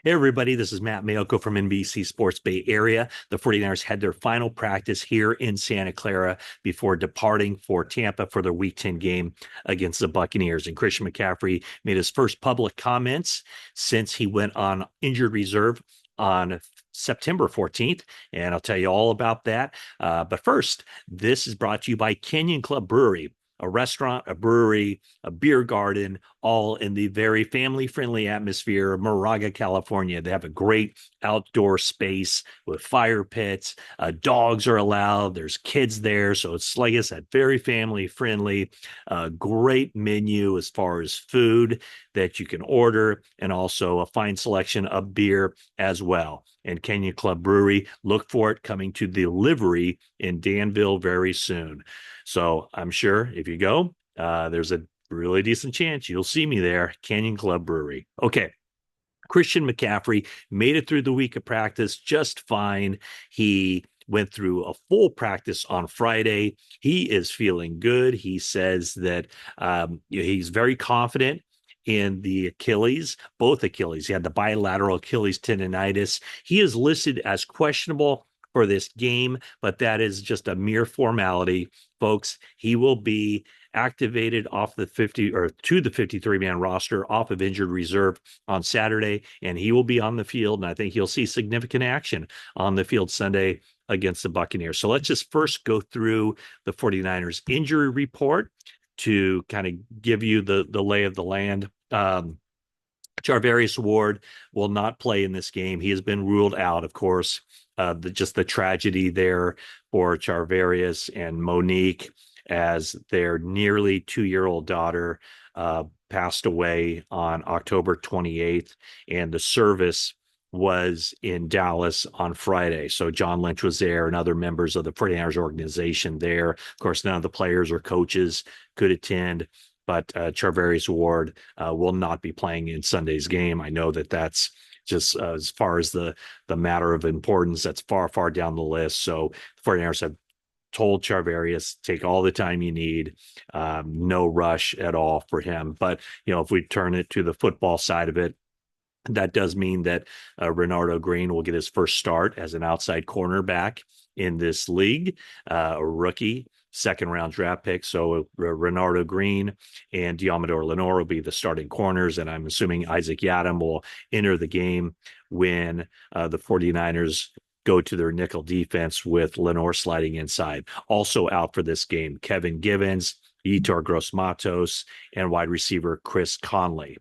Hey, everybody, this is Matt Mayoko from NBC Sports Bay Area. The 49ers had their final practice here in Santa Clara before departing for Tampa for their Week 10 game against the Buccaneers. And Christian McCaffrey made his first public comments since he went on injured reserve on September 14th, and I'll tell you all about that. But first, this is brought to you by Canyon Club Brewery, a restaurant, a brewery, a beer garden, all in the very family-friendly atmosphere of Moraga, California. They have a great outdoor space with fire pits. Dogs are allowed. There's kids there. So it's, like I said, very family-friendly. Great menu as far as food that you can order, and also a fine selection of beer as well. And Canyon Club Brewery, look for it coming to the Livery in Danville very soon. So I'm sure if you go, there's a really decent chance you'll see me there, Canyon Club Brewery. Okay. Christian McCaffrey made it through the week of practice just fine. He went through a full practice on Friday. He is feeling good. He says that he's very confident in the Achilles, both Achilles. He had the bilateral Achilles tendonitis. He is listed as questionable for this game, but that is just a mere formality, folks. He will be activated off the 50 or to the 53-man roster off of injured reserve on Saturday, and he will be on the field. And I think you'll see significant action on the field Sunday against the Buccaneers. So let's just first go through the 49ers injury report to kind of give you the lay of the land. Charvarius Ward will not play in this game. He has been ruled out, of course. Just the tragedy there for Charvarius and Monique, as their nearly 2-year-old daughter passed away on October 28th, and the service was in Dallas on Friday. So John Lynch was there and other members of the 49ers organization there. Of course, none of the players or coaches could attend, but Charvarius Ward will not be playing in Sunday's game. I know that that's just as far as the matter of importance, that's far down the list. So the 49ers have told Charvarius, take all the time you need, no rush at all for him. But, if we turn it to the football side of it, that does mean that Renardo Green will get his first start as an outside cornerback in this league, a rookie, second-round draft pick. So Renardo Green and Diamador Lenore will be the starting corners, and I'm assuming Isaac Yiadom will enter the game when the 49ers go to their nickel defense with Lenore sliding inside. Also out for this game, Kevin Givens, Yetur Gross-Matos, and wide receiver Chris Conley.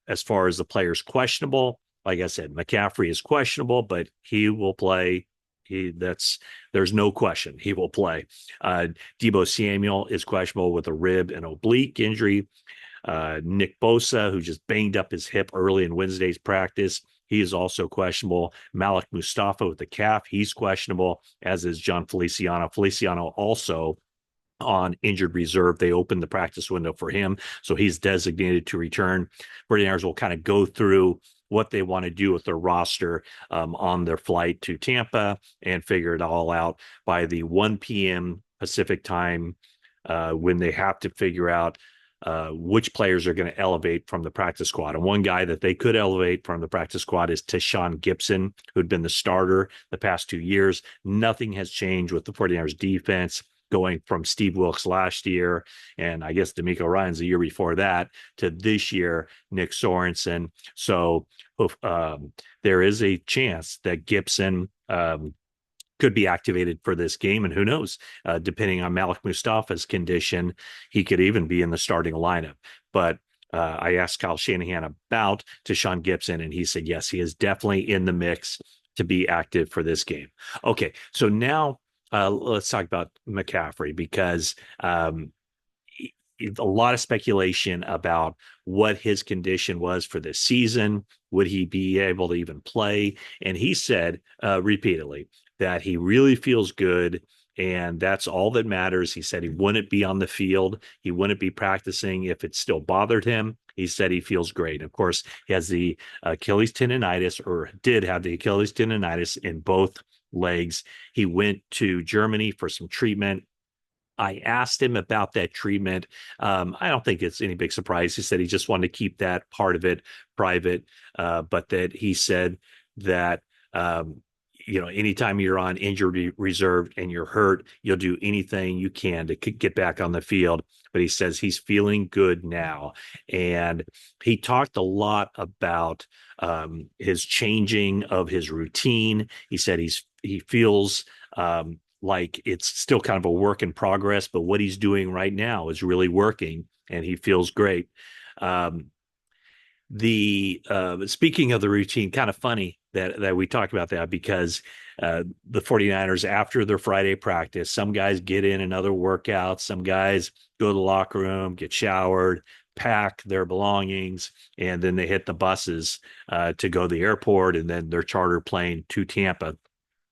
As far as the players questionable, like I said, McCaffrey is questionable, but he will play. There's no question he will play. Deebo Samuel is questionable with a rib and oblique injury. Nick Bosa, who just banged up his hip early in Wednesday's practice, he is also questionable. Malik Mustafa with the calf, he's questionable, as is John Feliciano. Feliciano also on injured reserve. They opened the practice window for him, so he's designated to return. 49ers will kind of go through what they want to do with their roster on their flight to Tampa and figure it all out by the 1 p.m. Pacific time when they have to figure out which players are going to elevate from the practice squad. And one guy that they could elevate from the practice squad is Tashawn Gibson, who'd been the starter the past 2 years. Nothing has changed with the 49ers defense, going from Steve Wilkes last year, and I guess D'Amico Ryans the year before that, to this year, Nick Sorensen. So there is a chance that Gibson could be activated for this game, and who knows, depending on Malik Mustafa's condition, he could even be in the starting lineup. But I asked Kyle Shanahan about Tashawn Gibson, and he said, yes, he is definitely in the mix to be active for this game. Okay, so now let's talk about McCaffrey, because a lot of speculation about what his condition was for this season. Would he be able to even play? And he said repeatedly that he really feels good, and that's all that matters. He said he wouldn't be on the field. He wouldn't be practicing if it still bothered him. He said he feels great. Of course, he has the Achilles tendonitis, or did have the Achilles tendonitis in both legs. He went to Germany for some treatment I asked him about that treatment. I don't think it's any big surprise. He said he just wanted to keep that part of it private, but that he said that anytime you're on injured reserve and you're hurt, you'll do anything you can to get back on the field. But he says he's feeling good now. And he talked a lot about his changing of his routine. He said he feels like it's still kind of a work in progress, but what he's doing right now is really working and he feels great. The Speaking of the routine, kind of funny that we talked about that because the 49ers, after their Friday practice, some guys get in another workout, some guys go to the locker room, get showered, pack their belongings, and then they hit the buses to go to the airport and then their charter plane to Tampa.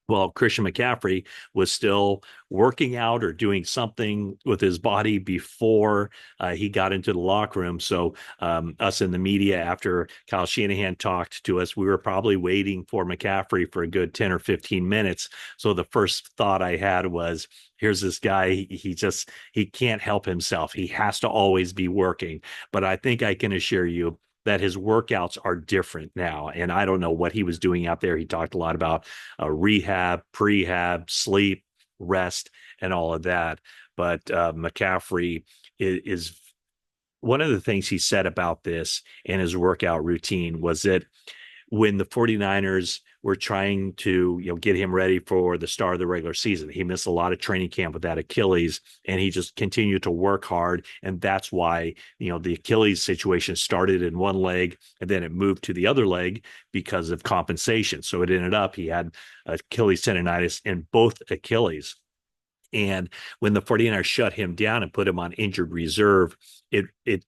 Well, Christian McCaffrey was still working out or doing something with his body before he got into the locker room. So us in the media, after Kyle Shanahan talked to us, we were probably waiting for McCaffrey for a good 10 or 15 minutes. So the first thought I had was, here's this guy. He can't help himself. He has to always be working. But I think I can assure you that his workouts are different now. And I don't know what he was doing out there. He talked a lot about rehab, prehab, sleep, rest, and all of that. But McCaffrey is one of the things he said about this and his workout routine was that when the 49ers were trying to get him ready for the start of the regular season, he missed a lot of training camp with that Achilles, and he just continued to work hard. And that's why the Achilles situation started in one leg and then it moved to the other leg because of compensation. So it ended up he had Achilles tendonitis in both Achilles. And when the 49ers shut him down and put him on injured reserve, it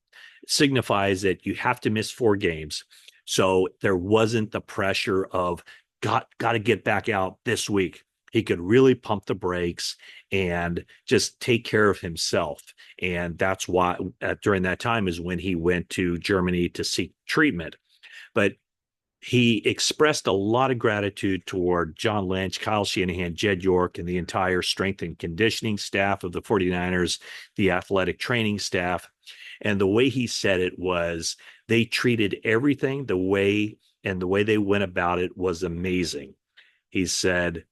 signifies that you have to miss 4 games. So there wasn't the pressure of got to get back out this week. He could really pump the brakes and just take care of himself. And that's why during that time is when he went to Germany to seek treatment. But he expressed a lot of gratitude toward John Lynch, Kyle Shanahan, Jed York, and the entire strength and conditioning staff of the 49ers, the athletic training staff. And the way he said it was they treated everything the way they went about it was amazing. He said,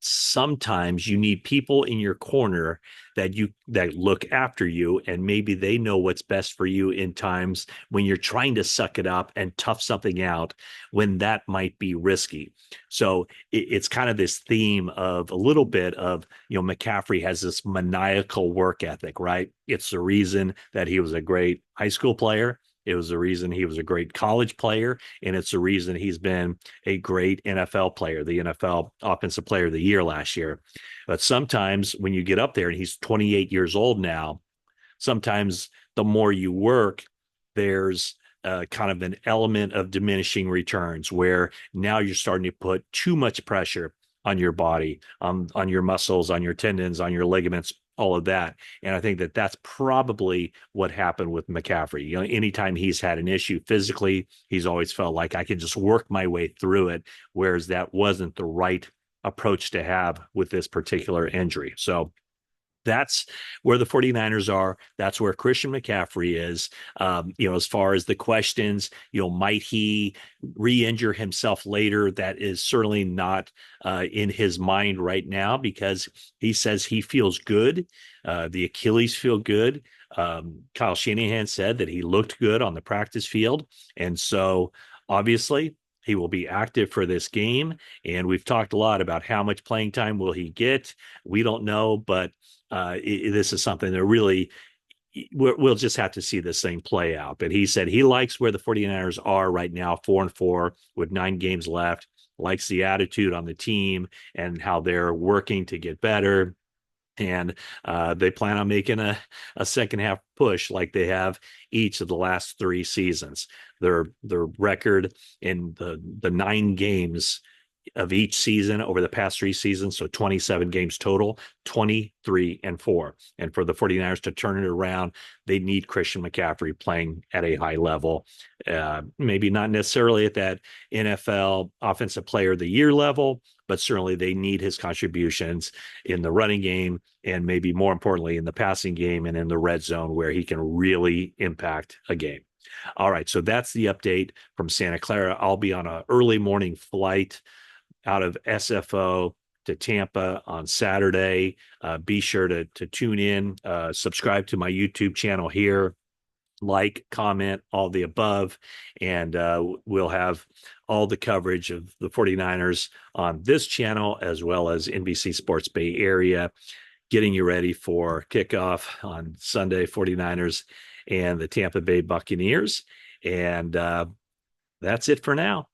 sometimes you need people in your corner that look after you, and maybe they know what's best for you in times when you're trying to suck it up and tough something out when that might be risky. So it's kind of this theme of a little bit of, McCaffrey has this maniacal work ethic, right? It's the reason that he was a great high school player. It was the reason he was a great college player, and it's the reason he's been a great NFL player, the NFL Offensive Player of the Year last year. But sometimes when you get up there, and he's 28 years old now, sometimes the more you work, there's kind of an element of diminishing returns where now you're starting to put too much pressure on your body, on your muscles, on your tendons, on your ligaments, all of that. And I think that that's probably what happened with McCaffrey. Anytime he's had an issue physically, he's always felt like I can just work my way through it, whereas that wasn't the right approach to have with this particular injury. So that's where the 49ers are. That's where Christian McCaffrey is. As far as the questions, might he re-injure himself later? That is certainly not in his mind right now because he says he feels good. The Achilles feel good. Kyle Shanahan said that he looked good on the practice field. And so obviously he will be active for this game. And we've talked a lot about how much playing time will he get. We don't know, but this is something that really we'll just have to see this thing play out. But he said he likes where the 49ers are right now, 4-4 with 9 games left, likes the attitude on the team and how they're working to get better. And they plan on making a second half push like they have each of the last 3 seasons. Their record in the 9 games of each season over the past 3 seasons, so 27 games total, 23-4. And for the 49ers to turn it around, they need Christian McCaffrey playing at a high level. Maybe not necessarily at that NFL Offensive Player of the Year level, but certainly they need his contributions in the running game and maybe more importantly in the passing game and in the red zone where he can really impact a game. All right, so that's the update from Santa Clara. I'll be on an early morning flight out of SFO to Tampa on Saturday. Be sure to tune in, subscribe to my YouTube channel here, like, comment, all the above, and we'll have all the coverage of the 49ers on this channel as well as NBC Sports Bay Area, getting you ready for kickoff on Sunday, 49ers and the Tampa Bay Buccaneers. And that's it for now.